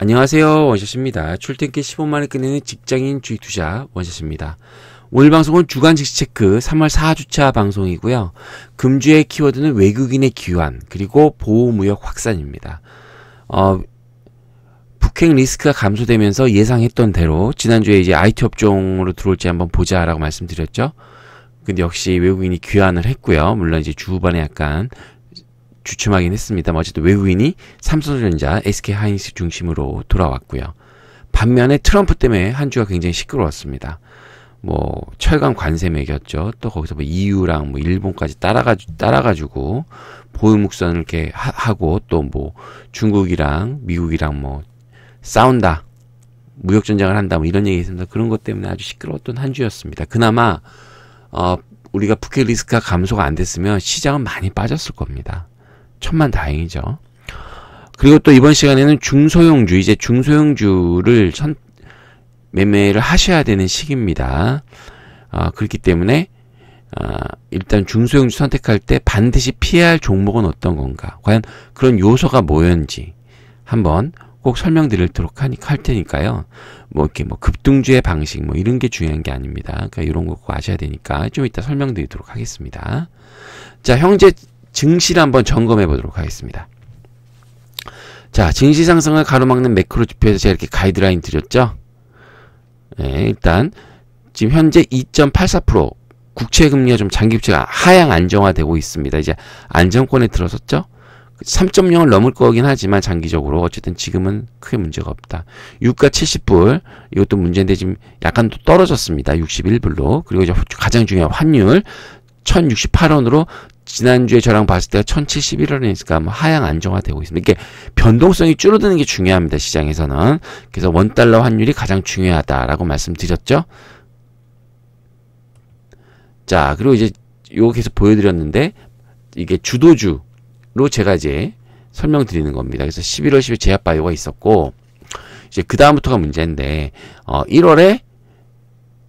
안녕하세요, 원샷입니다. 출퇴근 15만원 끝내는 직장인 주식 투자 원샷입니다. 오늘 방송은 주간 증시 체크 3월 4주차 방송이고요. 금주의 키워드는 외국인의 귀환 그리고 보호무역 확산입니다. 북핵 리스크가 감소되면서 예상했던 대로 지난주에 이제 IT 업종으로 들어올지 한번 보자라고 말씀드렸죠. 근데 역시 외국인이 귀환을 했고요. 물론 이제 주후반에 약간 주춤하긴 했습니다. 어쨌든 외국인이 삼성전자, SK하이닉스 중심으로 돌아왔고요. 반면에 트럼프 때문에 한 주가 굉장히 시끄러웠습니다. 철강 관세 매겼죠. 또 거기서 EU랑 일본까지 따라가지고 보유묵선을 이렇게 하고 또 중국이랑 미국이랑 싸운다. 무역전쟁을 한다. 이런 얘기 있습니다. 그런 것 때문에 아주 시끄러웠던 한 주였습니다. 그나마, 우리가 북핵 리스크가 감소가 안 됐으면 시장은 많이 빠졌을 겁니다. 천만다행이죠. 그리고 또 이번 시간에는 중소형주, 이제 중소형주를 매매를 하셔야 되는 시기입니다. 그렇기 때문에 일단 중소형주 선택할 때 반드시 피해야 할 종목은 어떤 건가, 과연 그런 요소가 뭐였는지 한번 꼭 설명드리도록 할 테니까요. 이렇게 급등주의 방식 이런 게 중요한 게 아닙니다. 그러니까 이런 거 꼭 아셔야 되니까 좀 이따 설명드리도록 하겠습니다. 자, 현재 증시를 한번 점검해 보도록 하겠습니다. 자, 증시 상승을 가로막는 매크로 지표에서 제가 이렇게 가이드라인 드렸죠. 네, 일단 지금 현재 2.84% 국채 금리가 좀 장기 부채가 하향 안정화되고 있습니다. 이제 안정권에 들어섰죠. 3.0을 넘을 거긴 하지만 장기적으로 어쨌든 지금은 크게 문제가 없다. 유가 70불, 이것도 문제인데 지금 약간 또 떨어졌습니다. 61불로. 그리고 이제 가장 중요한 환율 1068원으로 지난주에 저랑 봤을 때가 1071원이니까 하향 안정화되고 있습니다. 이게 변동성이 줄어드는 게 중요합니다. 시장에서는. 그래서 원달러 환율이 가장 중요하다라고 말씀드렸죠. 자, 그리고 이제 요거 계속 보여드렸는데 이게 주도주로 제가 이제 설명드리는 겁니다. 그래서 11월 10일 제약바이오가 있었고, 이제 그 다음부터가 문제인데 1월에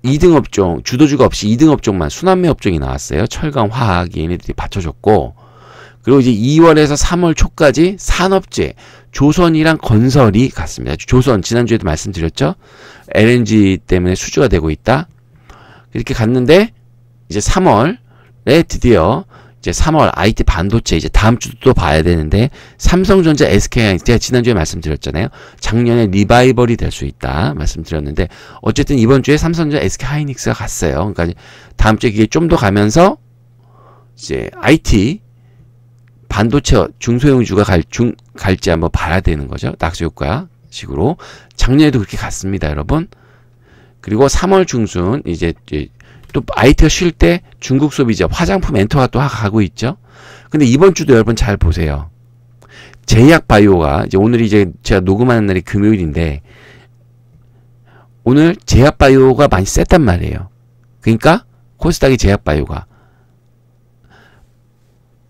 2등 업종, 주도주가 없이 2등 업종만 순환매 업종이 나왔어요. 철강, 화학, 얘네들이 받쳐줬고, 그리고 이제 2월에서 3월 초까지 산업재, 조선이랑 건설이 갔습니다. 조선, 지난주에도 말씀드렸죠. LNG 때문에 수주가 되고 있다. 이렇게 갔는데, 이제 3월에 드디어 이제 3월 IT 반도체, 이제 다음 주도 또 봐야 되는데, 삼성전자, SK하이닉스, 제가 지난주에 말씀드렸잖아요. 작년에 리바이벌이 될 수 있다 말씀드렸는데, 어쨌든 이번 주에 삼성전자, SK하이닉스가 갔어요. 그러니까 다음 주에 이게 좀 더 가면서 이제 IT 반도체 중소형주가 갈지 한번 봐야 되는 거죠. 낙수효과 식으로. 작년에도 그렇게 갔습니다, 여러분. 그리고 3월 중순 이제 또 IT가 쉴 때 중국 소비자, 화장품 엔터가 또 가고 있죠. 근데 이번 주도 여러분 잘 보세요. 제약바이오가, 이제 오늘이 이제 제가 녹음하는 날이 금요일인데, 오늘 제약바이오가 많이 셌단 말이에요. 그러니까 코스닥이 제약바이오가,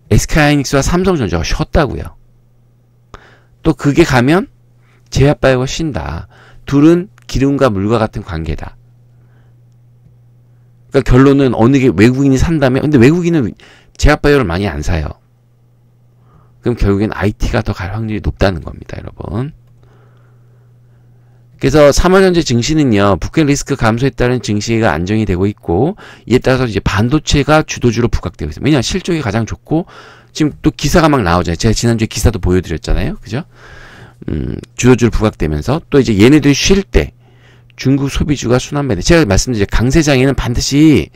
SK하이닉스와 삼성전자가 쉬었다고요. 또 그게 가면 제약바이오가 쉰다. 둘은 기름과 물과 같은 관계다. 그러니까 결론은 어느 게 외국인이 산다면, 근데 외국인은 제약바이오를 많이 안 사요. 그럼 결국엔 IT가 더 갈 확률이 높다는 겁니다, 여러분. 그래서 3월 현재 증시는요, 북핵 리스크 감소에 따른 증시가 안정이 되고 있고, 이에 따라서 이제 반도체가 주도주로 부각되고 있습니다. 왜냐하면 실적이 가장 좋고, 지금 또 기사가 막 나오잖아요. 제가 지난주에 기사도 보여드렸잖아요. 그죠? 주도주로 부각되면서, 또 이제 얘네들이 쉴 때, 중국 소비주가 순환매대. 제가 말씀드린 강세장에는 반드시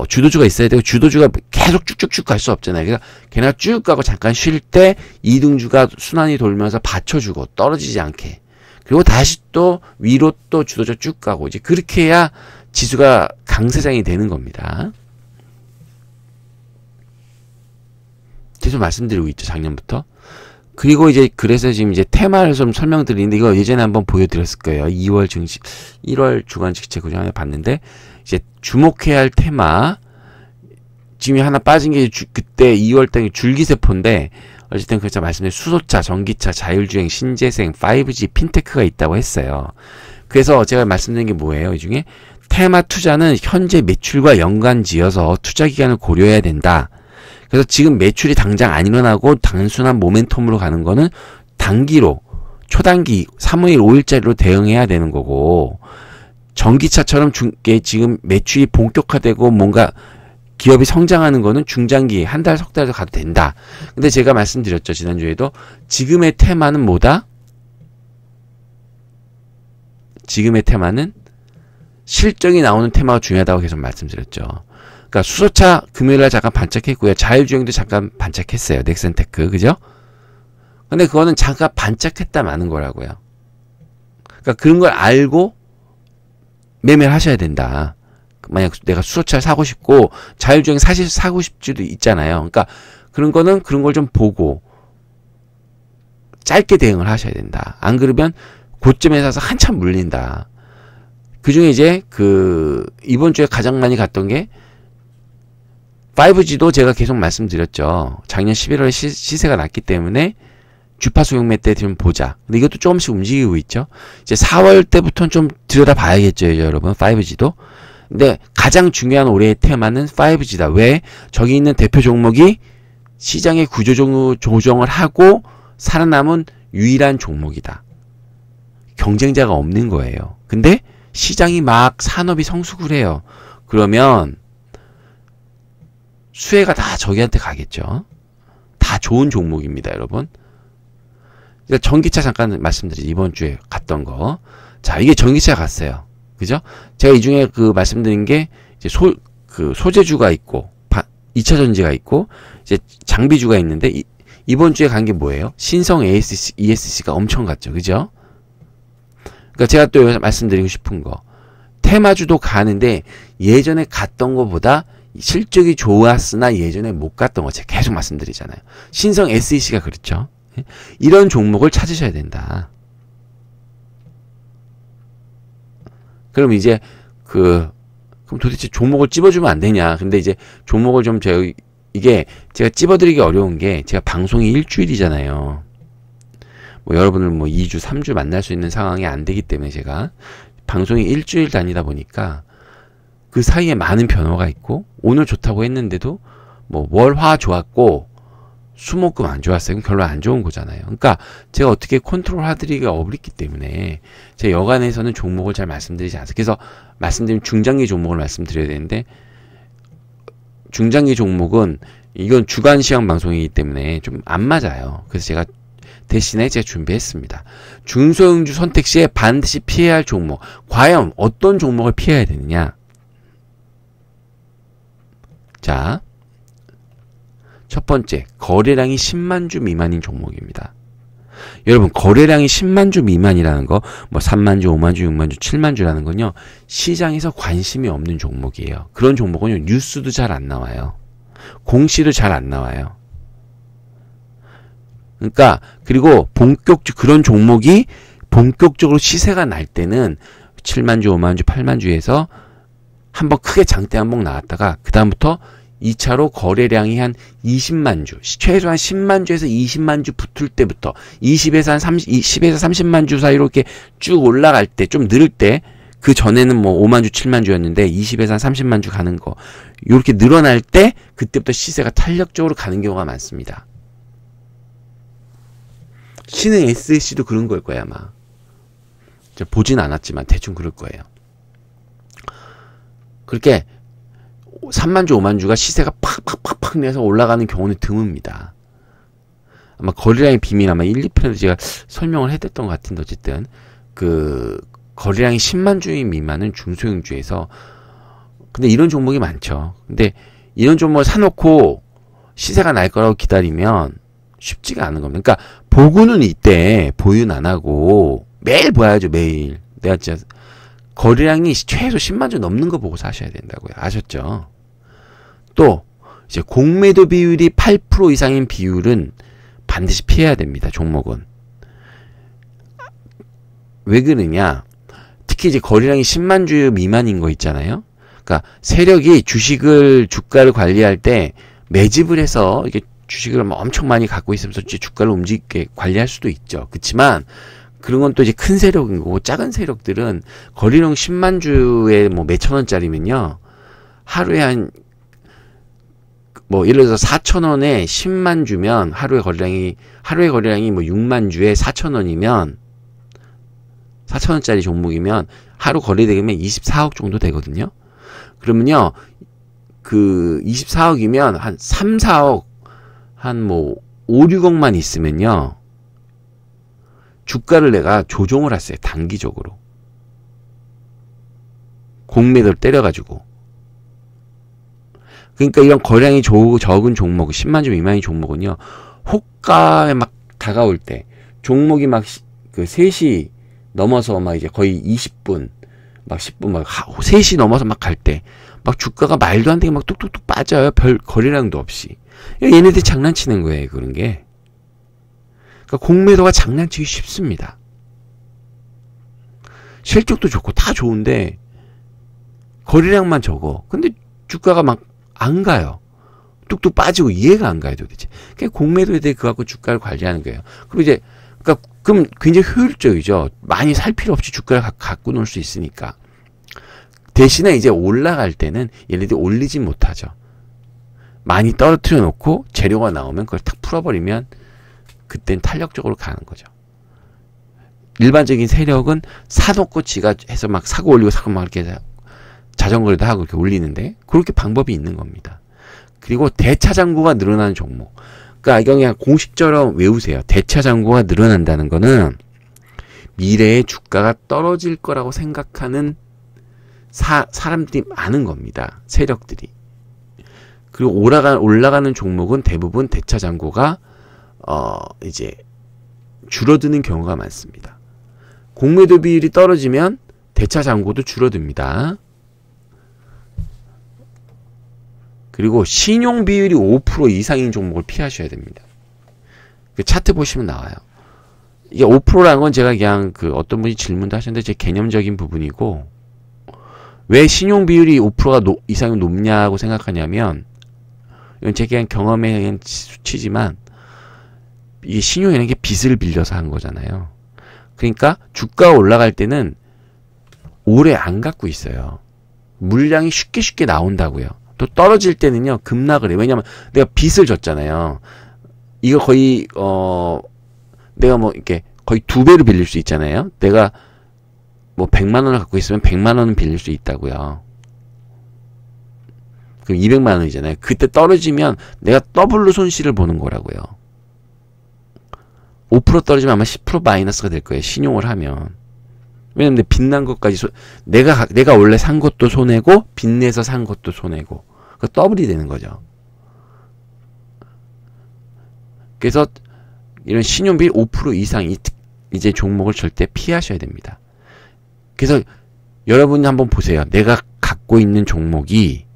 주도주가 있어야 되고, 주도주가 계속 쭉쭉쭉 갈 수 없잖아요. 그래서 걔네가 쭉 가고 잠깐 쉴 때 2등주가 순환이 돌면서 받쳐주고 떨어지지 않게. 그리고 다시 또 위로 또 주도주 쭉 가고, 이제 그렇게 해야 지수가 강세장이 되는 겁니다. 계속 말씀드리고 있죠, 작년부터. 그리고 이제 그래서 지금 이제 테마를 좀 설명드리는데, 이거 예전에 한번 보여드렸을 거예요. 2월 증시, 1월 주간 증시 제가 그전에 봤는데, 이제 주목해야 할 테마, 지금 하나 빠진 게 그때 2월 달에 줄기세포인데, 어쨌든 그래서 말씀드린 수소차, 전기차, 자율주행, 신재생, 5G, 핀테크가 있다고 했어요. 그래서 제가 말씀드린 게 뭐예요? 이 중에 테마 투자는 현재 매출과 연관지어서 투자 기간을 고려해야 된다. 그래서 지금 매출이 당장 안 일어나고 단순한 모멘텀으로 가는 거는 단기로 초단기 3일 5일짜리로 대응해야 되는 거고, 전기차처럼 지금 매출이 본격화되고 뭔가 기업이 성장하는 거는 중장기 한 달, 석 달도 가도 된다. 근데 제가 말씀드렸죠. 지난주에도 지금의 테마는 뭐다? 지금의 테마는 실적이 나오는 테마가 중요하다고 계속 말씀드렸죠. 그러니까 수소차 금요일날 잠깐 반짝했고요. 자율주행도 잠깐 반짝했어요. 넥센테크, 그죠? 근데 그거는 잠깐 반짝했다 마는 거라고요. 그러니까 그런 걸 알고 매매를 하셔야 된다. 만약 내가 수소차를 사고 싶고 자율주행 사실 사고 싶지도 있잖아요. 그러니까 그런 거는 그런 걸 좀 보고 짧게 대응을 하셔야 된다. 안 그러면 고점에 사서 한참 물린다. 그 중에 이제 이번 주에 가장 많이 갔던 게 5G도 제가 계속 말씀드렸죠. 작년 11월에 시세가 났기 때문에 주파수 경매 때 좀 보자. 근데 이것도 조금씩 움직이고 있죠. 이제 4월 때부터는 좀 들여다 봐야겠죠, 여러분. 5G도. 근데 가장 중요한 올해의 테마는 5G다. 왜? 저기 있는 대표 종목이 시장의 구조 조정을 하고 살아남은 유일한 종목이다. 경쟁자가 없는 거예요. 근데 시장이 막 산업이 성숙을 해요. 그러면 수혜가 다 저기한테 가겠죠. 다 좋은 종목입니다, 여러분. 전기차 잠깐 말씀드리죠. 이번 주에 갔던 거. 자, 이게 전기차 갔어요. 그죠? 제가 이 중에 말씀드린 게, 이제 소재주가 있고, 2차 전지가 있고, 이제 장비주가 있는데, 이번 주에 간 게 뭐예요? 신성 ESC가 엄청 갔죠. 그죠? 그러니까 제가 또 여기서 말씀드리고 싶은 거. 테마주도 가는데, 예전에 갔던 거보다 실적이 좋았으나 예전에 못 갔던 거 제가 계속 말씀드리잖아요. 신성 SEC가 그렇죠. 이런 종목을 찾으셔야 된다. 그럼 이제 그럼 도대체 종목을 찝어주면 안 되냐? 근데 이제 종목을 좀 이게 제가 찝어드리기 어려운 게 제가 방송이 일주일이잖아요. 뭐 여러분을 2주, 3주 만날 수 있는 상황이 안 되기 때문에 제가 방송이 일주일 다니다 보니까 그 사이에 많은 변화가 있고 오늘 좋다고 했는데도 월, 화 좋았고 수목금 안 좋았어요. 그럼 별로 안 좋은 거잖아요. 그러니까 제가 어떻게 컨트롤 하드리기가 어렵기 때문에 제 여간에서는 종목을 잘 말씀드리지 않아요. 그래서 말씀드린 중장기 종목을 말씀드려야 되는데 중장기 종목은 이건 주간 시황 방송이기 때문에 좀 안 맞아요. 그래서 제가 대신에 제가 준비했습니다. 중소형주 선택 시에 반드시 피해야 할 종목. 과연 어떤 종목을 피해야 되느냐? 자, 첫 번째, 거래량이 10만 주 미만인 종목입니다. 여러분, 거래량이 10만 주 미만이라는 거, 3만 주, 5만 주, 6만 주, 7만 주라는 건요, 시장에서 관심이 없는 종목이에요. 그런 종목은요, 뉴스도 잘 안 나와요. 공시도 잘 안 나와요. 그러니까, 그리고 그런 종목이 본격적으로 시세가 날 때는 7만 주, 5만 주, 8만 주에서 한번 크게 장대 한번 나왔다가, 그다음부터 2차로 거래량이 한 20만 주, 최소한 10만 주에서 20만 주 붙을 때부터 20에서 30만 주 사이로 이렇게 쭉 올라갈 때, 좀 늘 때, 그 전에는 5만 주, 7만 주였는데 20에서 30만 주 가는 거, 이렇게 늘어날 때 그때부터 시세가 탄력적으로 가는 경우가 많습니다. 신흥 SSC도 그런 걸 거야, 아마. 제가 보진 않았지만 대충 그럴 거예요. 그렇게 3만 주, 5만 주가 시세가 팍팍팍팍 내서 올라가는 경우는 드뭅니다. 아마 거래량의 비밀 아마 1, 2편에도 제가 설명을 해드렸던 것 같은데 어쨌든 거래량이 10만 주 미만은 중소형주에서 근데 이런 종목이 많죠. 근데 이런 종목을 사놓고 시세가 날 거라고 기다리면 쉽지가 않은 겁니다. 그러니까 보고는 이때 보유는 안 하고 매일 봐야죠. 매일. 내가 진짜 거래량이 최소 10만 주 넘는 거 보고 사셔야 된다고요. 아셨죠? 또 이제 공매도 비율이 8% 이상인 비율은 반드시 피해야 됩니다. 종목은. 왜 그러냐? 특히 이제 거래량이 10만 주 미만인 거 있잖아요. 그러니까 세력이 주가를 관리할 때 매집을 해서 이게 주식을 엄청 많이 갖고 있으면서 이제 주가를 움직이게 관리할 수도 있죠. 그렇지만 그런 건 또 이제 큰 세력인 거고 작은 세력들은 거래량 10만 주에 몇천 원짜리면요. 하루에 한 뭐 예를 들어서 4,000원에 10만 주면 하루의 거래량이 뭐 6만 주에 4,000원이면 4,000원짜리 종목이면 하루 거래되면 24억 정도 되거든요. 그러면요, 그 24억이면 한 3, 4억, 한 뭐 5, 6억만 있으면요, 주가를 내가 조종을 했어요. 단기적으로. 공매도를 때려가지고. 그러니까 이런 거래량이 적은 종목, 10만 주 미만의 종목은요, 호가에 막 다가올 때, 종목이 막 그 3시 넘어서 막 이제 거의 20분, 막 10분, 막 3시 넘어서 막 갈 때, 막 주가가 말도 안 되게 막 뚝뚝뚝 빠져요. 별 거래량도 없이. 얘네들이 장난치는 거예요, 그런 게. 그러니까 공매도가 장난치기 쉽습니다. 실적도 좋고 다 좋은데 거래량만 적어. 근데 주가가 막 안 가요. 뚝뚝 빠지고 이해가 안 가요, 도대체. 그러니까 공매도에 대해 그거 갖고 주가를 관리하는 거예요. 그리고 이제 그럼 굉장히 효율적이죠. 많이 살 필요 없이 주가를 갖고 놀 수 있으니까. 대신에 이제 올라갈 때는 얘네들이 올리지 못하죠. 많이 떨어뜨려 놓고 재료가 나오면 그걸 탁 풀어버리면 그땐 탄력적으로 가는 거죠. 일반적인 세력은 사놓고 지가 해서 막 사고 올리고 사고 막 이렇게 자전거를 하고 이렇게 올리는데 그렇게 방법이 있는 겁니다. 그리고 대차장고가 늘어나는 종목. 그러니까 이거 그냥 공식처럼 외우세요. 대차장고가 늘어난다는 거는 미래에 주가가 떨어질 거라고 생각하는 사람들이 많은 겁니다. 세력들이. 그리고 올라가는 종목은 대부분 대차장고가 이제 줄어드는 경우가 많습니다. 공매도 비율이 떨어지면 대차장고도 줄어듭니다. 그리고 신용 비율이 5% 이상인 종목을 피하셔야 됩니다. 그 차트 보시면 나와요. 이게 5%라는 건 제가 그냥 그 어떤 분이 질문도 하셨는데 제 개념적인 부분이고, 왜 신용 비율이 5%가 이상이 높냐고 생각하냐면, 이건 제 그냥 경험에 의한 수치지만, 이게 신용이라는 게 빚을 빌려서 한 거잖아요. 그러니까 주가가 올라갈 때는 오래 안 갖고 있어요. 물량이 쉽게 나온다고요. 또 떨어질 때는요, 급락을 해요. 왜냐면 내가 빚을 졌잖아요. 이거 거의 내가 뭐 이렇게 거의 2배로 빌릴 수 있잖아요. 내가 뭐 100만 원을 갖고 있으면 100만 원은 빌릴 수 있다고요. 그럼 200만 원이잖아요. 그때 떨어지면 내가 더블로 손실을 보는 거라고요. 5% 떨어지면 아마 10% 마이너스가 될 거예요. 신용을 하면. 왜냐면 내 빚난 것까지 내가 원래 산 것도 손해고 빚내서 산 것도 손해고 그 더블이 되는 거죠. 그래서 이런 신용비 5% 이상 이제 종목을 절대 피하셔야 됩니다. 그래서 여러분이 한번 보세요. 내가 갖고 있는 종목이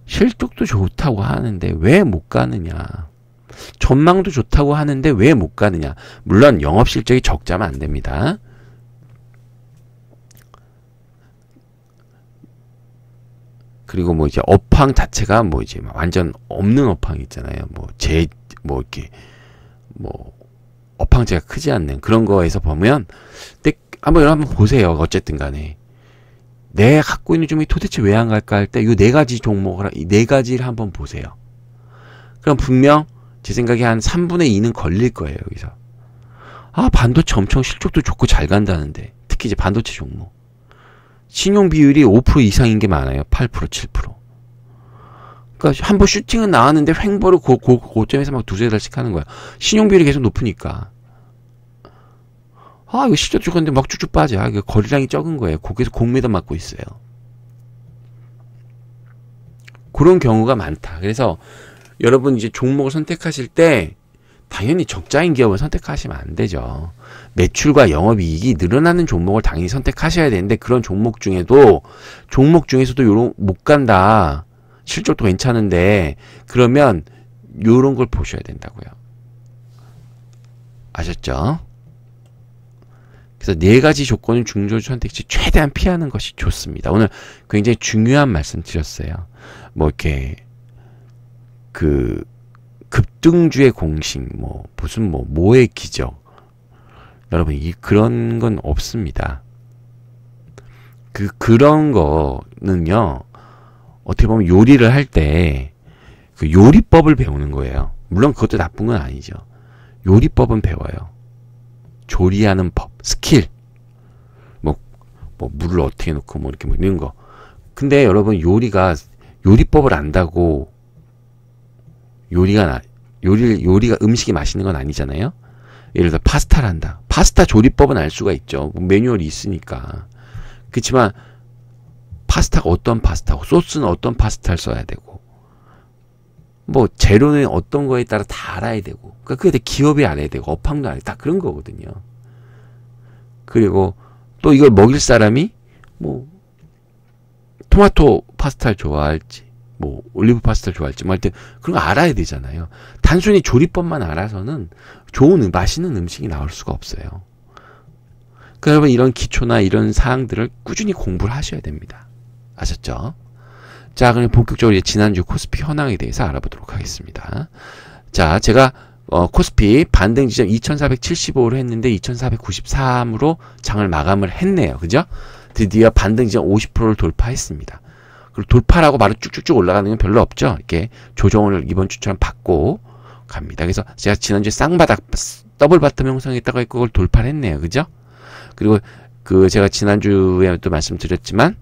실적도 좋다고 하는데 왜 못 가느냐. 전망도 좋다고 하는데 왜 못 가느냐. 물론 영업실적이 적자면 안 됩니다. 그리고 뭐 이제 업황 자체가 뭐 이제 완전 없는 업황 있잖아요. 뭐 이렇게 뭐 업황체가 크지 않는 그런 거에서 보면, 근데 한번 보세요. 어쨌든 간에 내가 갖고 있는 종목이 도대체 왜 안 갈까 할 때 이 네 가지 종목을 이 네 가지를 한번 보세요. 그럼 분명 제 생각에 한 3분의 2는 걸릴 거예요. 여기서 반도체 엄청 실적도 좋고 잘 간다는데, 특히 이제 반도체 종목 신용 비율이 5% 이상인 게 많아요. 8%, 7%. 그러니까 한번 슈팅은 나왔는데 횡보를 고점에서 막 두세 달씩 하는 거야. 신용 비율이 계속 높으니까. 이거 실적 좋은데 막 쭉쭉 빠져. 이거 거래량이 적은 거예요. 거기서 공매도 맞고 있어요. 그런 경우가 많다. 그래서 여러분 이제 종목을 선택하실 때 당연히 적자인 기업을 선택하시면 안 되죠. 매출과 영업이익이 늘어나는 종목을 당연히 선택하셔야 되는데, 그런 종목 중에서도 요런 못 간다. 실적도 괜찮은데 그러면 요런 걸 보셔야 된다고요. 아셨죠? 그래서 네 가지 조건을 중저주 선택지 최대한 피하는 것이 좋습니다. 오늘 굉장히 중요한 말씀 드렸어요. 뭐 이렇게 그 급등주의 공식, 무슨 뭐의 기적. 여러분, 그런 건 없습니다. 그런 거는요, 어떻게 보면 요리를 할 때, 그 요리법을 배우는 거예요. 물론 그것도 나쁜 건 아니죠. 요리법은 배워요. 조리하는 법, 스킬. 뭐 물을 어떻게 넣고 뭐 이렇게 뭐 이런 거. 근데 여러분 요리법을 안다고 요리가 음식이 맛있는 건 아니잖아요. 예를 들어 파스타를 한다. 파스타 조리법은 알 수가 있죠. 매뉴얼이 있으니까. 그렇지만 파스타가 어떤 파스타고 소스는 어떤 파스타를 써야 되고 뭐 재료는 어떤 거에 따라 다 알아야 되고 그러니까 그게 기업이 알아야 되고 업황도 알아야 되고 다 그런 거거든요. 그리고 또 이걸 먹일 사람이 뭐 토마토 파스타를 좋아할지 뭐 올리브 파스타를 좋아할지 뭐 할 때 그런 거 알아야 되잖아요. 단순히 조리법만 알아서는 좋은 맛있는 음식이 나올 수가 없어요. 그러니까 여러분 이런 기초나 이런 사항들을 꾸준히 공부를 하셔야 됩니다. 아셨죠? 자, 그럼 본격적으로 이제 지난주 코스피 현황에 대해서 알아보도록 하겠습니다. 자, 제가 코스피 반등 지점 2475로 했는데 2493으로 장을 마감을 했네요. 그죠? 드디어 반등 지점 50%를 돌파했습니다. 그리고 돌파라고 바로 쭉쭉쭉 올라가는 건 별로 없죠. 이렇게 조정을 이번 주처럼 받고 갑니다. 그래서 제가 지난주에 쌍바닥 더블 바텀 형성했다고 했고 그걸 돌파를 했네요. 그죠? 그리고 제가 지난주에 또 말씀드렸지만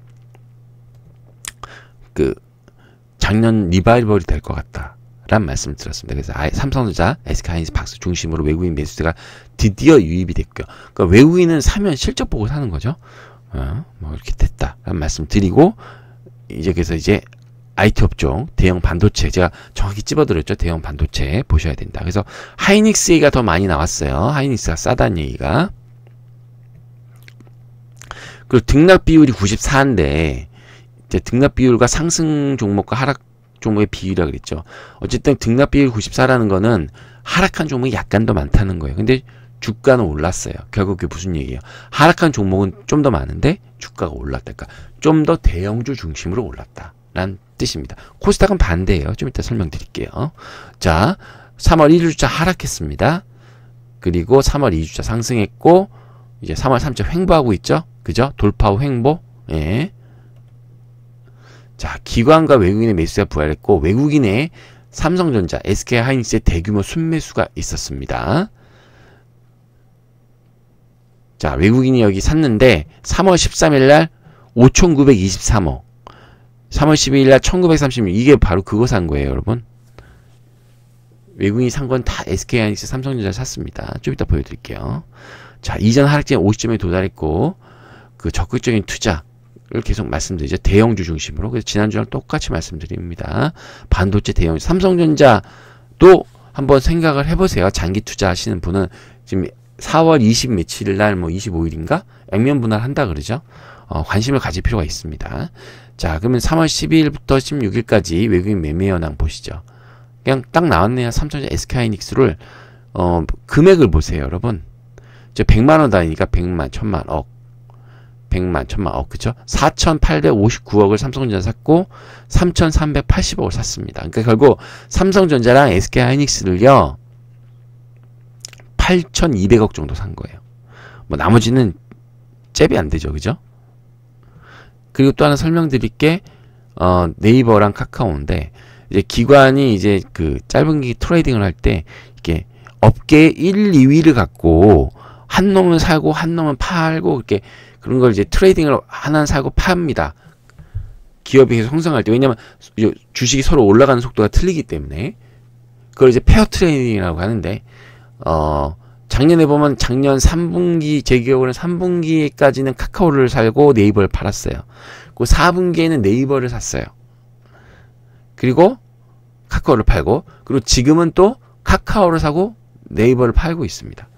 작년 리바이벌이 될 것 같다. 라는 말씀을 드렸습니다. 그래서 삼성전자, SK하이닉스 박스 중심으로 외국인 매수세가 드디어 유입이 됐고요. 그러니까 외국인은 사면 실적 보고 사는 거죠. 뭐 이렇게 됐다. 라는 말씀 드리고, 그래서 IT 업종, 대형 반도체, 제가 정확히 찝어드렸죠. 대형 반도체 보셔야 된다. 그래서 하이닉스 얘기가 더 많이 나왔어요. 하이닉스가 싸다는 얘기가. 그리고 등락 비율이 94인데, 등락 비율과 상승 종목과 하락 종목의 비율이라 그랬죠. 어쨌든 등락 비율 94라는 거는 하락한 종목이 약간 더 많다는 거예요. 근데 주가는 올랐어요. 결국 그게 무슨 얘기예요? 하락한 종목은 좀 더 많은데 주가가 올랐다. 그러니까 좀 더 대형주 중심으로 올랐다라는 뜻입니다. 코스닥은 반대예요. 좀 이따 설명드릴게요. 자, 3월 1주차 하락했습니다. 그리고 3월 2주차 상승했고 이제 3월 3차 횡보하고 있죠. 그죠? 돌파 후 횡보. 예. 자, 기관과 외국인의 매수가 부활했고 외국인의 삼성전자, SK하이닉스의 대규모 순매수가 있었습니다. 자, 외국인이 여기 샀는데 3월 13일 날 5,923억, 3월 12일 날 1,936, 이게 바로 그거 산 거예요, 여러분. 외국인이 산 건 다 SK하이닉스, 삼성전자 샀습니다. 좀 이따 보여드릴게요. 자, 이전 하락진 50점에 도달했고 적극적인 투자 를 계속 말씀드리죠. 대형주 중심으로. 그래서 지난주랑 똑같이 말씀드립니다. 반도체 대형주. 삼성전자도 한번 생각을 해보세요. 장기 투자하시는 분은 지금 4월 20 며칠 날 25일인가? 액면 분할한다 그러죠. 관심을 가질 필요가 있습니다. 자, 그러면 3월 12일부터 16일까지 외국인 매매 현황 보시죠. 그냥 딱 나왔네요. 삼성전자, SK하이닉스를 금액을 보세요, 여러분. 100만 원 단위니까 100만, 1000만, 억. 100만, 1000만, 그쵸? 4,859억을 삼성전자 샀고, 3,380억을 샀습니다. 그러니까 결국, 삼성전자랑 SK하이닉스를요, 8,200억 정도 산 거예요. 뭐, 나머지는 잽이 안 되죠. 그죠? 그리고 또 하나 설명드릴 게, 네이버랑 카카오인데, 이제 기관이 짧은 기기 트레이딩을 할 때, 이렇게 업계 1, 2위를 갖고, 한 놈은 사고, 한 놈은 팔고, 이렇게, 그런 걸 트레이딩을 하나 사고 팝니다. 기업이 계속 성장할 때. 왜냐면 주식이 서로 올라가는 속도가 틀리기 때문에. 그걸 페어 트레이딩이라고 하는데, 작년에 보면 작년 3분기, 제 기억으로는 3분기까지는 카카오를 살고 네이버를 팔았어요. 그 4분기에는 네이버를 샀어요. 그리고 카카오를 팔고, 그리고 지금은 또 카카오를 사고 네이버를 팔고 있습니다.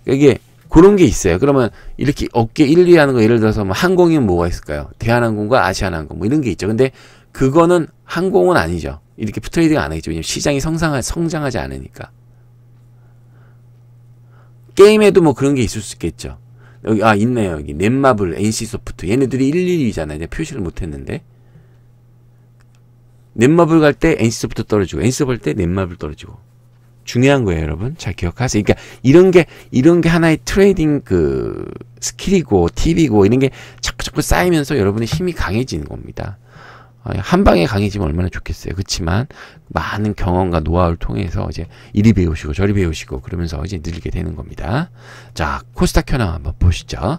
이게 그런 게 있어요. 그러면 이렇게 업계 1, 2위 하는 거 예를 들어서 뭐 항공이면 뭐가 있을까요? 대한항공과 아시아나항공 뭐 이런 게 있죠. 근데 그거는 항공은 아니죠. 이렇게 트레이딩 안 하겠죠. 왜냐면 시장이 성장하지 않으니까. 게임에도 뭐 그런 게 있을 수 있겠죠. 여기 있네요. 여기 넷마블, NC소프트 얘네들이 1, 2위잖아요. 내가 표시를 못했는데 넷마블 갈 때 NC소프트 떨어지고 NC소프트 갈 때 넷마블 떨어지고. 중요한 거예요, 여러분. 잘 기억하세요. 그러니까 이런 게 하나의 트레이딩 스킬이고 팁이고 이런 게 자꾸 쌓이면서 여러분의 힘이 강해지는 겁니다. 한 방에 강해지면 얼마나 좋겠어요. 그렇지만 많은 경험과 노하우를 통해서 이제 이리 배우시고 저리 배우시고 그러면서 이제 늘게 되는 겁니다. 자, 코스닥 현황 한번 보시죠.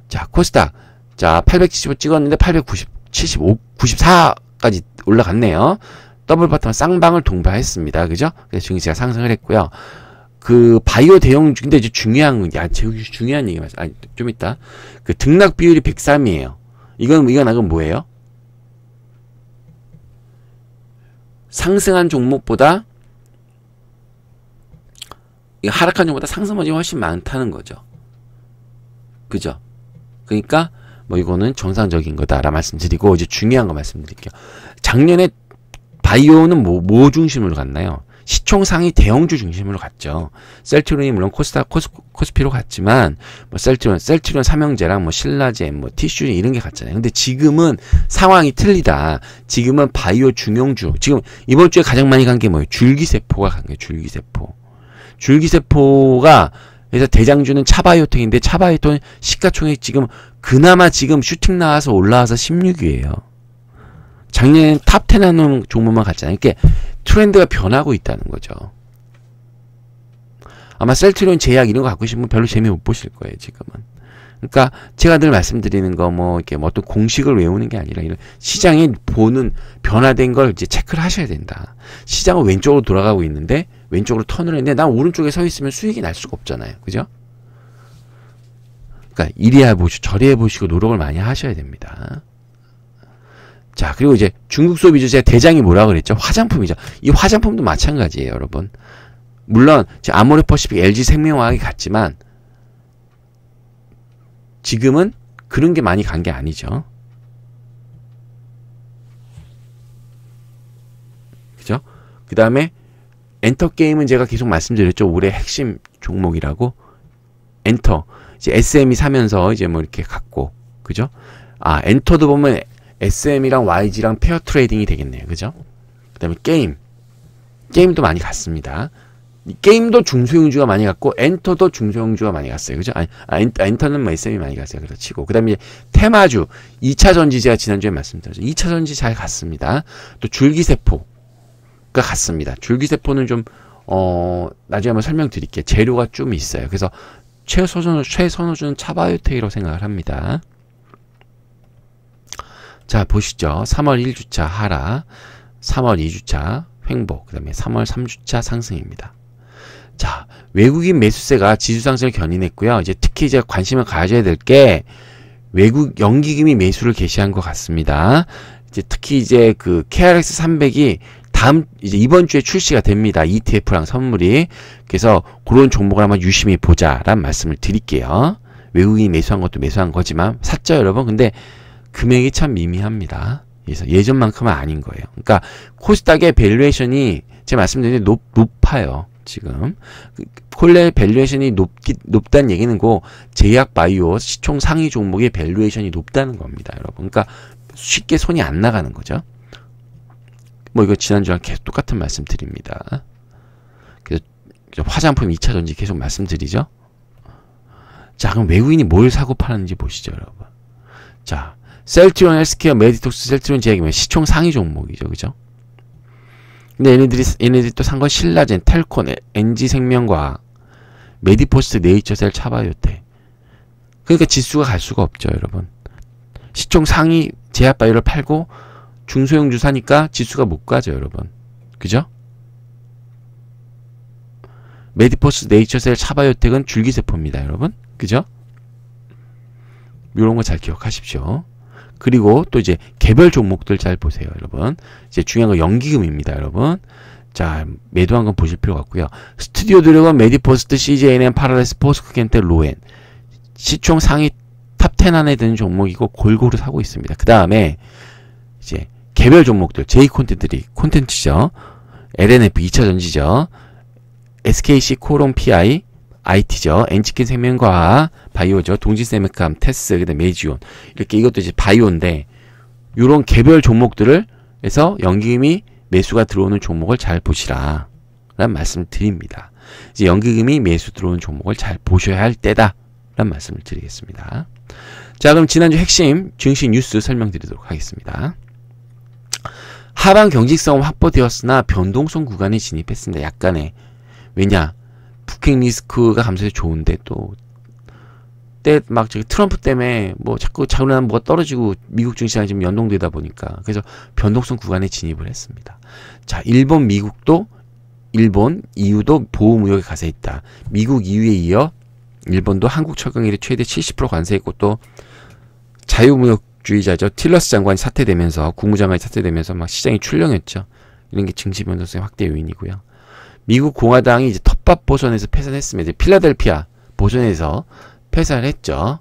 자, 코스닥. 자, 875 찍었는데 94까지 올라갔네요. 더블 바텀 쌍방을 동반했습니다. 그죠? 그래서 증시가 상승을 했고요. 그 바이오 대형 근데 이제 중요한 얘기 맞아. 좀 있다. 그 등락 비율이 103이에요. 이건 뭐예요? 상승한 종목보다 하락한 종목보다 상승률이 훨씬 많다는 거죠. 그죠? 그러니까 뭐 이거는 정상적인 거다라 말씀드리고 이제 중요한 거 말씀드릴게요. 작년에 바이오는 뭐 중심으로 갔나요? 시총 상위 대형주 중심으로 갔죠. 셀트리온이 물론 코스피로 갔지만 뭐 셀트리온 삼형제랑 뭐 신라젠, 뭐 티슈린 이런 게 갔잖아요. 근데 지금은 상황이 틀리다. 지금은 바이오 중형주. 지금 이번 주에 가장 많이 간 게 뭐예요? 줄기세포가 간 거예요. 줄기세포. 줄기세포가 그래서 대장주는 차바이오텍인데 차바이오텍은 시가총액 지금 그나마 지금 슈팅 나와서 올라와서 16위예요. 작년엔 탑10 하는 종목만 갔잖아요. 이렇게 트렌드가 변하고 있다는 거죠. 아마 셀트리온 제약 이런 거 갖고 계신 분 별로 재미 못 보실 거예요, 지금은. 그러니까 제가 늘 말씀드리는 거 뭐 이렇게 뭐 어떤 공식을 외우는 게 아니라 이런 시장에 보는 변화된 걸 이제 체크를 하셔야 된다. 시장은 왼쪽으로 돌아가고 있는데 왼쪽으로 턴을 했는데 난 오른쪽에 서 있으면 수익이 날 수가 없잖아요. 그죠? 그러니까 이리 해보시고 저리 해보시고 노력을 많이 하셔야 됩니다. 자, 그리고 이제 중국 소비주 제 대장이 뭐라 그랬죠? 화장품이죠. 이 화장품도 마찬가지예요, 여러분. 물론 아모레퍼시픽, LG생명화학이 갔지만 지금은 그런 게 많이 간 게 아니죠. 그죠? 그 다음에 엔터게임은 제가 계속 말씀드렸죠. 올해 핵심 종목이라고. 엔터. 이제 SM이 사면서 이제 뭐 이렇게 갔고. 그죠? 엔터도 보면 SM이랑 YG랑 페어 트레이딩이 되겠네요. 그죠? 그 다음에 게임도 많이 갔습니다. 게임도 중소형주가 많이 갔고 엔터도 중소형주가 많이 갔어요. 그죠? 엔터는 뭐 SM이 많이 갔어요. 그래서 치고. 그 다음에 테마주 2차전지 제가 지난주에 말씀드렸죠. 2차전지 잘 갔습니다. 또 줄기세포가 갔습니다. 줄기세포는 좀 나중에 한번 설명드릴게요. 재료가 좀 있어요. 그래서 최선호주는 차바이오텍이라고 생각을 합니다. 자, 보시죠. 3월 1주차 하락, 3월 2주차 횡보, 그 다음에 3월 3주차 상승입니다. 자, 외국인 매수세가 지수 상승을 견인했고요. 이제 특히 이제 관심을 가져야 될 게 외국 연기금이 매수를 개시한 것 같습니다. 이제 특히 이제 그 KRX 300이 이제 이번 주에 출시가 됩니다. ETF랑 선물이. 그래서 그런 종목을 한번 유심히 보자라는 말씀을 드릴게요. 외국인이 매수한 것도 매수한 거지만 샀죠, 여러분. 근데 금액이 참 미미합니다. 그래서 예전만큼은 아닌 거예요. 그러니까 코스닥의 밸류에이션이 제가 말씀드린 게 높아요. 지금 콜레 밸류에이션이 높다는 얘기는 제약 바이오 시총 상위 종목의 밸류에이션이 높다는 겁니다, 여러분. 그러니까 쉽게 손이 안 나가는 거죠. 뭐 이거 지난주랑 계속 똑같은 말씀 드립니다. 그래서 화장품 2차전지 계속 말씀드리죠. 자, 그럼 외국인이 뭘 사고 파는지 보시죠, 여러분. 자, 셀트리온 헬스케어, 메디톡스, 셀트리온 제약이면 시총 상위 종목이죠. 그죠? 근데 얘네들이 또 산 건 신라젠, 텔콘, NG생명과학, 메디포스트, 네이처셀, 차바이오텍. 그러니까 지수가 갈 수가 없죠, 여러분. 시총 상위 제약바이오를 팔고 중소형주 사니까 지수가 못 가죠, 여러분. 그죠? 메디포스, 네이처셀, 차바이오텍은 줄기세포입니다, 여러분. 그죠? 이런 거 잘 기억하십시오. 그리고 또 이제 개별 종목들 잘 보세요, 여러분. 이제 중요한 건 연기금입니다, 여러분. 자, 매도한 건 보실 필요가 없고요. 스튜디오 드래곤, 메디포스트, CJNM, 파라레스, 포스코켄테, 로엔. 시총 상위 탑10 안에 드는 종목이고 골고루 사고 있습니다. 그 다음에 이제 개별 종목들, 콘텐츠죠. LNF 2차전지죠. SKC, 코롱, PI, IT죠. 엔치킨 생명과학, 바이오죠. 동지세메캄, 테스, 그다음에 메이지온. 이렇게 이것도 이제 바이오인데 요런 개별 종목들을 해서 연기금이 매수가 들어오는 종목을 잘 보시라 라는 말씀을 드립니다. 이제 연기금이 매수 들어오는 종목을 잘 보셔야 할 때다 라는 말씀을 드리겠습니다. 자, 그럼 지난주 핵심 증시 뉴스 설명드리도록 하겠습니다. 하방 경직성은 확보되었으나 변동성 구간에 진입했습니다. 약간의. 왜냐? 북핵 리스크가 감소해서 좋은데 또 막 저기 트럼프 때문에 뭐 자꾸 자꾸나 뭐가 떨어지고 미국 증시랑 지금 연동되다 보니까 그래서 변동성 구간에 진입을 했습니다. 자, 일본, 미국도 일본, EU도 보호무역에 가세 있다. 미국, EU에 이어 일본도 한국 철강일에 최대 70% 관세했고 또 자유무역주의자죠. 틸러스 장관이 사퇴되면서 국무장관이 사퇴되면서 막 시장이 출렁였죠. 이런 게 증시 변동성의 확대 요인이고요. 미국 공화당이 이제 텃밭 보선에서 패선했습니다. 이제 필라델피아 보선에서 패선을 했죠.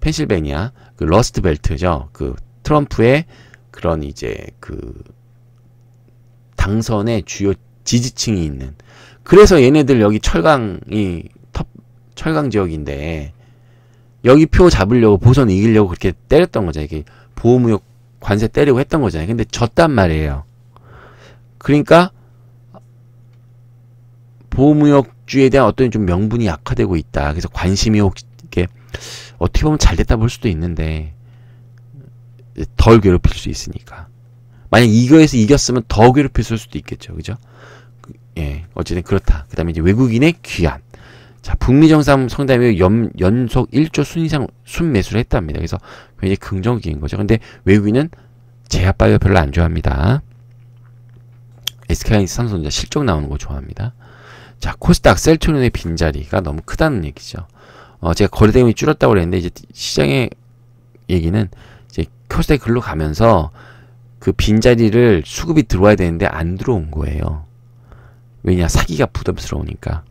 펜실베니아 그 러스트 벨트죠. 그 트럼프의 그런 이제 그 당선의 주요 지지층이 있는. 그래서 얘네들 여기 철강 지역인데 여기 표 잡으려고 보선 이기려고 그렇게 때렸던 거잖아요. 이게 보호무역 관세 때리고 했던 거잖아요. 근데 졌단 말이에요. 그러니까 보호무역주의에 대한 어떤 좀 명분이 약화되고 있다. 그래서 관심이 이렇게 어떻게 보면 잘 됐다 볼 수도 있는데 덜 괴롭힐 수 있으니까. 만약 이거에서 이겼으면 더 괴롭힐 수도 있겠죠. 그죠? 예, 어쨌든 그렇다. 그 다음에 이제 외국인의 귀환. 자, 북미 정상회담에 연속 1조 순 이상 순매수를 했답니다. 그래서 굉장히 긍정적인 거죠. 근데 외국인은 제약바이오 별로 안 좋아합니다. SK하이닉스 삼성전자 실적 나오는 거 좋아합니다. 자, 코스닥 셀트리온의 빈자리가 너무 크다는 얘기죠. 제가 거래 대금이 줄었다고 그랬는데 이제 시장의 얘기는 이제 코스닥이 글로 가면서 그 빈자리를 수급이 들어와야 되는데 안 들어온 거예요. 왜냐? 사기가 부담스러우니까.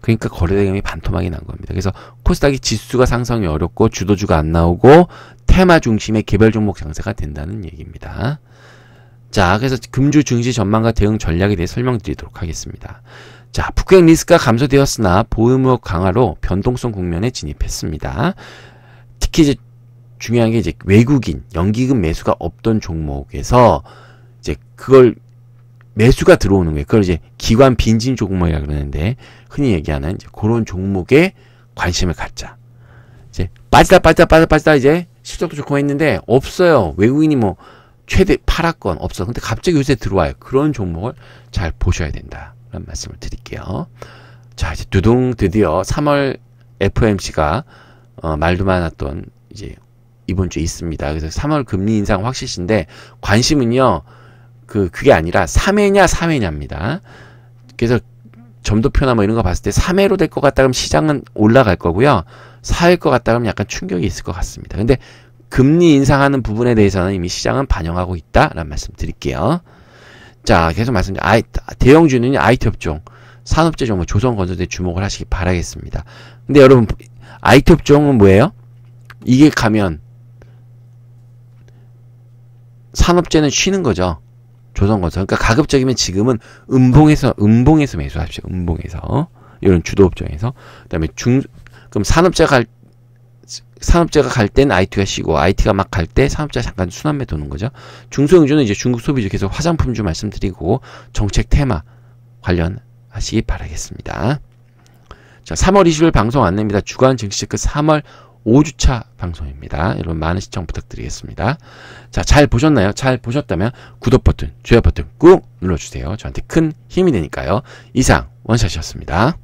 그러니까 거래 대금이 반토막이 난 겁니다. 그래서 코스닥이 지수가 상승이 어렵고 주도주가 안 나오고 테마 중심의 개별 종목 장세가 된다는 얘기입니다. 자, 그래서 금주 증시 전망과 대응 전략에 대해 설명드리도록 하겠습니다. 자, 북핵 리스크가 감소되었으나 보호무역 강화로 변동성 국면에 진입했습니다. 특히 이제 중요한 게 이제 외국인 연기금 매수가 없던 종목에서 이제 그걸 매수가 들어오는 거예요. 그걸 이제 기관 빈진 종목이라 그러는데 흔히 얘기하는 이제 그런 종목에 관심을 갖자. 이제 빠지다 이제 실적도 좋고 했는데 없어요. 외국인이 뭐 최대 팔았건 없어. 근데 갑자기 요새 들어와요. 그런 종목을 잘 보셔야 된다. 라는 말씀을 드릴게요. 자, 이제 드디어 3월 FOMC가 말도 많았던 이제 이번 주에 있습니다. 그래서 3월 금리 인상 확실시인데 관심은요. 그게 아니라 3회냐 4회냐입니다. 그래서 점도표나 뭐 이런 거 봤을 때 3회로 될 것 같다 그러면 시장은 올라갈 거고요. 4회일 것 같다 그러면 약간 충격이 있을 것 같습니다. 근데 금리 인상하는 부분에 대해서는 이미 시장은 반영하고 있다라는 말씀 드릴게요. 자, 계속 대형주는 IT 업종, 산업재 종목, 조선건설에 주목을 하시기 바라겠습니다. 근데 여러분, IT 업종은 뭐예요? 이게 가면 산업재는 쉬는 거죠. 조선건설. 그러니까 가급적이면 지금은 음봉에서 매수하십시오. 음봉에서. 이런 주도 업종에서. 그다음에 그럼 산업재가 갈 땐 IT가 쉬고 IT가 막 갈 때 산업재가 잠깐 순환매 도는 거죠. 중소형주는 이제 중국 소비주 계속 화장품주 말씀드리고 정책 테마 관련하시기 바라겠습니다. 자, 3월 20일 방송 안내입니다. 주간 증시체크 3월 5주차 방송입니다. 여러분 많은 시청 부탁드리겠습니다. 자, 잘 보셨나요? 잘 보셨다면 구독 버튼, 좋아요 버튼 꾹 눌러주세요. 저한테 큰 힘이 되니까요. 이상 원샷이었습니다.